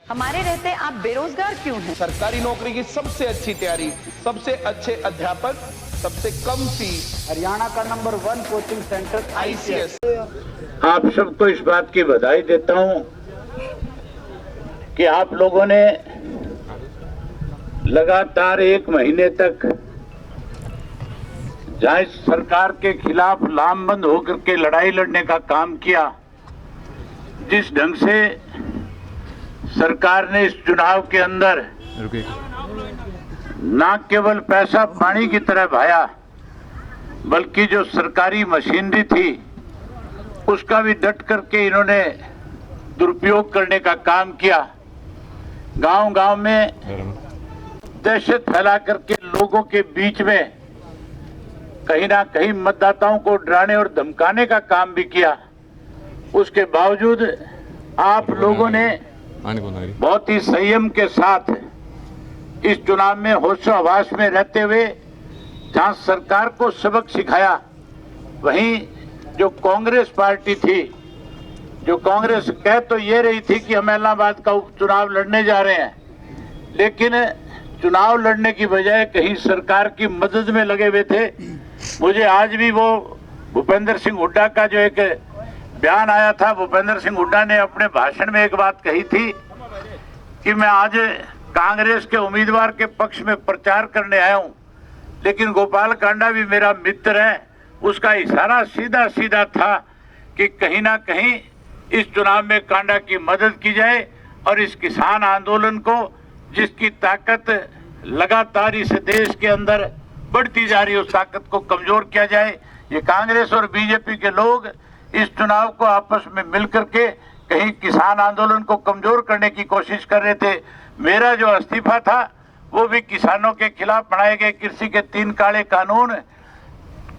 हमारे रहते आप बेरोजगार क्यों हैं? सरकारी नौकरी की सबसे अच्छी तैयारी, सबसे अच्छे अध्यापक, सबसे कम फीस, हरियाणा का नंबर 1 कोचिंग सेंटर ICS। आप सबको इस बात की बधाई देता हूं कि आप लोगों ने लगातार 1 महीने तक जहां सरकार के खिलाफ लामबंद होकर के लड़ाई लड़ने का काम किया, जिस ढंग से सरकार ने इस चुनाव के अंदर न केवल पैसा पानी की तरह बहाया, बल्कि जो सरकारी मशीनरी थी उसका भी डट करके इन्होंने दुरुपयोग करने का काम किया। गांव-गांव में दहशत फैला करके लोगों के बीच में कहीं ना कहीं मतदाताओं को डराने और धमकाने का काम भी किया। उसके बावजूद आप लोगों ने बहुत ही संयम के साथ इस चुनाव में होशो-हवास में रहते हुए जहां सरकार को सबक सिखाया, वहीं जो कांग्रेस पार्टी थी, जो कांग्रेस कह तो ये रही थी कि हम इलाहाबाद का उपचुनाव लड़ने जा रहे हैं, लेकिन चुनाव लड़ने की बजाय कहीं सरकार की मदद में लगे हुए थे। मुझे आज भी वो भूपेंद्र सिंह हुड्डा का जो एक बयान आया था, भूपेंद्र सिंह हुड्डा ने अपने भाषण में एक बात कही थी कि मैं आज कांग्रेस के उम्मीदवार के पक्ष में प्रचार करने आया हूं, लेकिन गोपाल कांडा भी मेरा मित्र है। उसका इशारा सीधा सीधा था कि कहीं ना कहीं इस चुनाव में कांडा की मदद की जाए और इस किसान आंदोलन को, जिसकी ताकत लगातार इस देश के अंदर बढ़ती जा रही है, उस ताकत को कमजोर किया जाए। ये कांग्रेस और बीजेपी के लोग इस चुनाव को आपस में मिलकर के कहीं किसान आंदोलन को कमजोर करने की कोशिश कर रहे थे। मेरा जो इस्तीफा था वो भी किसानों के खिलाफ बनाए गए कृषि के 3 काले कानून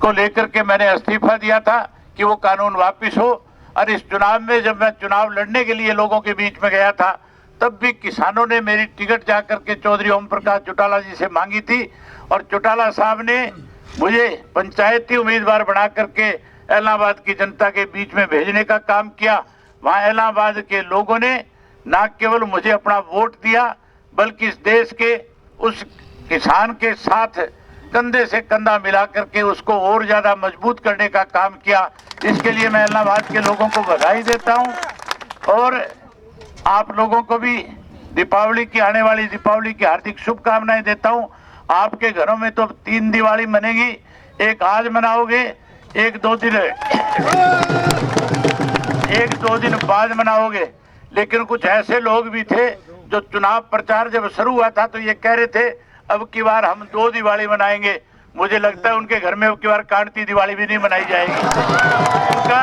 को लेकर के मैंने इस्तीफा दिया था कि वो कानून वापस हो। और इस चुनाव में जब मैं चुनाव लड़ने के लिए लोगों के बीच में गया था, तब भी किसानों ने मेरी टिकट जाकर के चौधरी ओम प्रकाश चौटाला जी से मांगी थी और चौटाला साहब ने मुझे पंचायती उम्मीदवार बना करके इलाहाबाद की जनता के बीच में भेजने का काम किया। वहां इलाहाबाद के लोगों ने न केवल मुझे अपना वोट दिया, बल्कि इस देश के उस किसान के साथ कंधे से कंधा मिला करके उसको और ज्यादा मजबूत करने का काम किया। इसके लिए मैं इलाहाबाद के लोगों को बधाई देता हूं और आप लोगों को भी दीपावली की, आने वाली दीपावली की हार्दिक शुभकामनाएं देता हूं। आपके घरों में तो अब 3 दिवाली मनेगी, एक आज मनाओगे, एक दो दिन बाद मनाओगे। लेकिन कुछ ऐसे लोग भी थे जो चुनाव प्रचार जब शुरू हुआ था तो ये कह रहे थे अब की बार हम 2 दिवाली मनाएंगे। मुझे लगता है उनके घर में अब की बार कांटती दिवाली भी नहीं मनाई जाएगी। उनका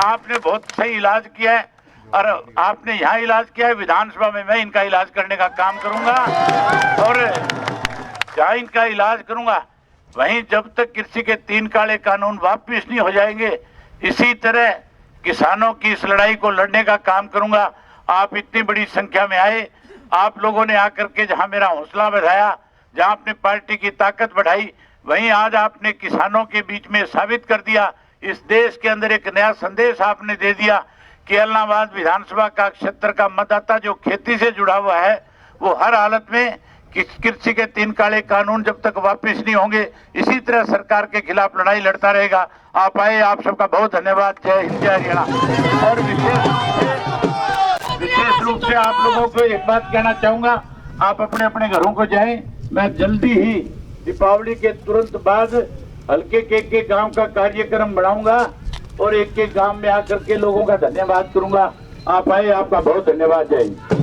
आपने बहुत सही इलाज किया है और आपने यहाँ इलाज किया है, विधानसभा में मैं इनका इलाज करने का काम करूंगा और जहाँ इनका इलाज करूंगा वहीं जब तक कृषि के 3 काले कानून वापिस नहीं हो जाएंगे, इसी तरह किसानों की इस लड़ाई को लड़ने का काम करूंगा। आप इतनी बड़ी संख्या में आए, आप लोगों ने आकर के जहां मेरा हौसला बढ़ाया, जहां अपनी पार्टी की ताकत बढ़ाई, वहीं आज आपने किसानों के बीच में साबित कर दिया। इस देश के अंदर एक नया संदेश आपने दे दिया कि इलाहाबाद विधानसभा का क्षेत्र का मतदाता जो खेती से जुड़ा हुआ है, वो हर हालत में कृषि के 3 काले कानून जब तक वापस नहीं होंगे, इसी तरह सरकार के खिलाफ लड़ाई लड़ता रहेगा। आप आए, आप सबका बहुत धन्यवाद। जय हिंद, जय हरियाणा। और विशेष रूप से आप लोगों को एक बात कहना चाहूंगा, आप अपने अपने घरों को जाएं। मैं जल्दी ही दीपावली के तुरंत बाद हल्के के एक गांव का कार्यक्रम बनाऊंगा और एक गांव में आकर के लोगों का धन्यवाद करूंगा। आप आए, आपका बहुत धन्यवाद। जय हिंद।